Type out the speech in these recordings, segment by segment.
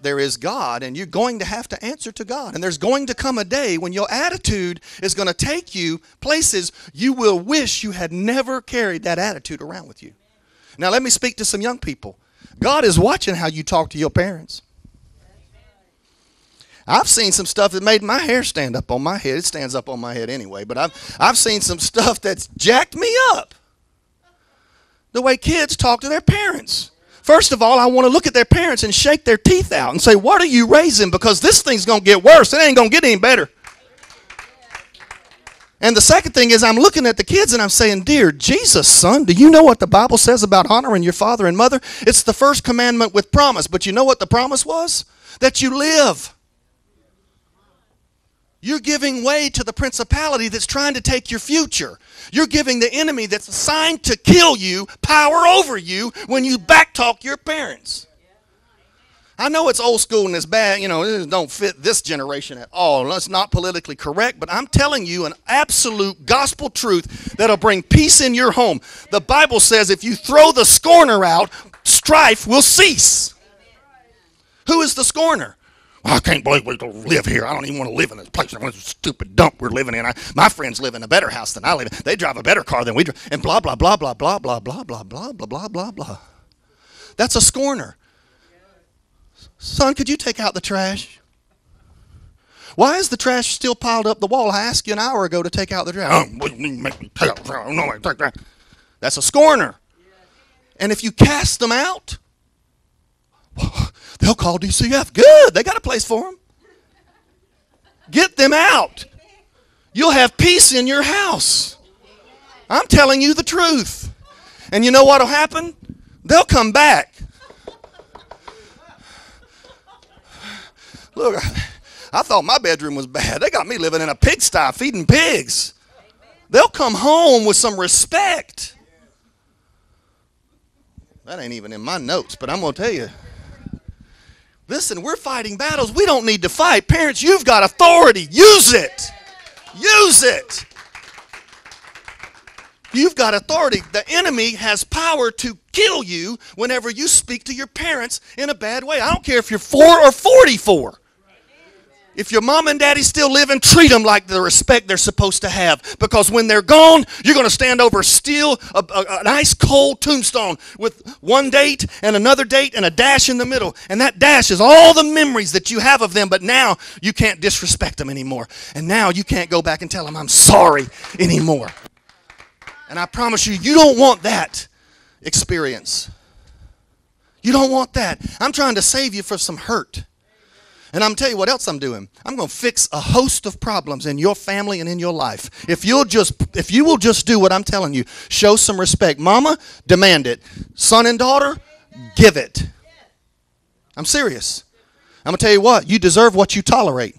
there is God, and you're going to have to answer to God. And there's going to come a day when your attitude is going to take you places you will wish you had never carried that attitude around with you. Now, let me speak to some young people. God is watching how you talk to your parents. I've seen some stuff that made my hair stand up on my head. It stands up on my head anyway, but I've seen some stuff that's jacked me up. The way kids talk to their parents. First of all, I want to look at their parents and shake their teeth out and say, what are you raising? Because this thing's going to get worse. It ain't going to get any better. And the second thing is I'm looking at the kids and I'm saying, dear Jesus, son, do you know what the Bible says about honoring your father and mother? It's the first commandment with promise. But you know what the promise was? That you live. You're giving way to the principality that's trying to take your future. You're giving the enemy that's assigned to kill you power over you when you backtalk your parents. I know it's old school and it's bad. You know, it don't fit this generation at all. It's not politically correct, but I'm telling you an absolute gospel truth that'll bring peace in your home. The Bible says if you throw the scorner out, strife will cease. Who is the scorner? I can't believe we live here. I don't even want to live in this place. This stupid dump we're living in. My friends live in a better house than I live in. They drive a better car than we drive. And blah, blah, blah, blah, blah, blah, blah, blah, blah, blah, blah, blah, blah. That's a scorner. Son, could you take out the trash? Why is the trash still piled up the wall? I asked you an hour ago to take out the trash. Oh, what do you mean make me take out the trash? No, I take that. That's a scorner. And if you cast them out, they'll call DCF. Good. They got a place for them. Get them out. You'll have peace in your house. I'm telling you the truth. And you know what will happen? They'll come back. Look, I thought my bedroom was bad. They got me living in a pigsty feeding pigs. They'll come home with some respect. That ain't even in my notes, but I'm going to tell you. Listen, we're fighting battles we don't need to fight. Parents, you've got authority. Use it. Use it. You've got authority. The enemy has power to kill you whenever you speak to your parents in a bad way. I don't care if you're 4 or 44. If your mom and daddy still living, treat them like the respect they're supposed to have. Because when they're gone, you're going to stand over still an ice cold tombstone with one date and another date and a dash in the middle. And that dash is all the memories that you have of them. But now you can't disrespect them anymore. And now you can't go back and tell them, I'm sorry anymore. And I promise you, you don't want that experience. You don't want that. I'm trying to save you from some hurt. And I'm telling you what else I'm doing. I'm going to fix a host of problems in your family and in your life. If you will just do what I'm telling you, show some respect. Mama, demand it. Son and daughter, give it. I'm serious. I'm going to tell you what, you deserve what you tolerate.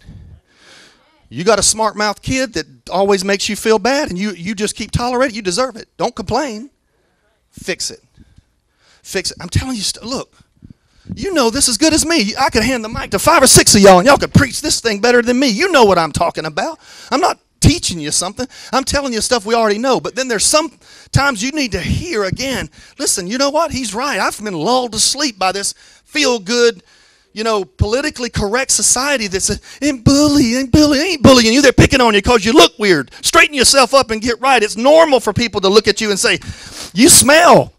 You got a smart mouth kid that always makes you feel bad and you just keep tolerating, you deserve it. Don't complain. Fix it. Fix it. I'm telling you, look. You know this as good as me. I could hand the mic to 5 or 6 of y'all, and y'all could preach this thing better than me. You know what I'm talking about. I'm not teaching you something. I'm telling you stuff we already know. But then there's some times you need to hear again. Listen, you know what? He's right. I've been lulled to sleep by this feel-good, politically correct society that says, ain't bullying you. They're picking on you because you look weird. Straighten yourself up and get right. It's normal for people to look at you and say, you smell.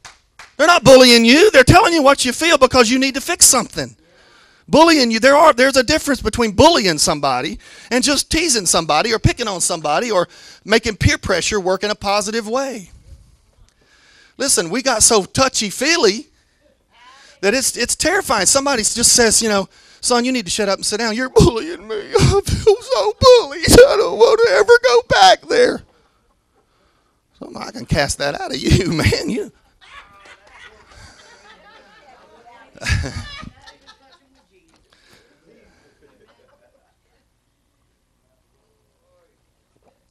They're not bullying you. They're telling you what you feel because you need to fix something. Bullying you, there's a difference between bullying somebody and just teasing somebody or picking on somebody or making peer pressure work in a positive way. Listen, we got so touchy-feely that it's terrifying. Somebody just says, son, you need to shut up and sit down. You're bullying me. I feel so bullied. I don't want to ever go back there. So I can cast that out of you, man.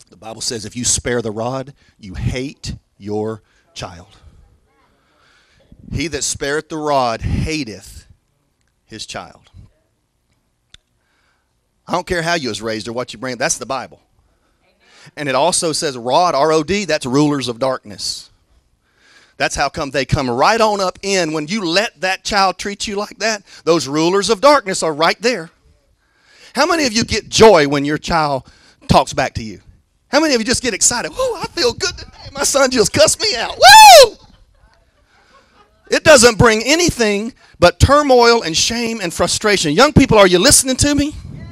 The Bible says if you spare the rod, you hate your child. He that spareth the rod hateth his child. I don't care how you was raised or what you bring. That's the Bible. And it also says rod, R-O-D, that's rulers of darkness. That's how come they come right on up in. When you let that child treat you like that, those rulers of darkness are right there. How many of you get joy when your child talks back to you? How many of you just get excited? Whoa, I feel good today. My son just cussed me out. Woo! It doesn't bring anything but turmoil and shame and frustration. Young people, are you listening to me?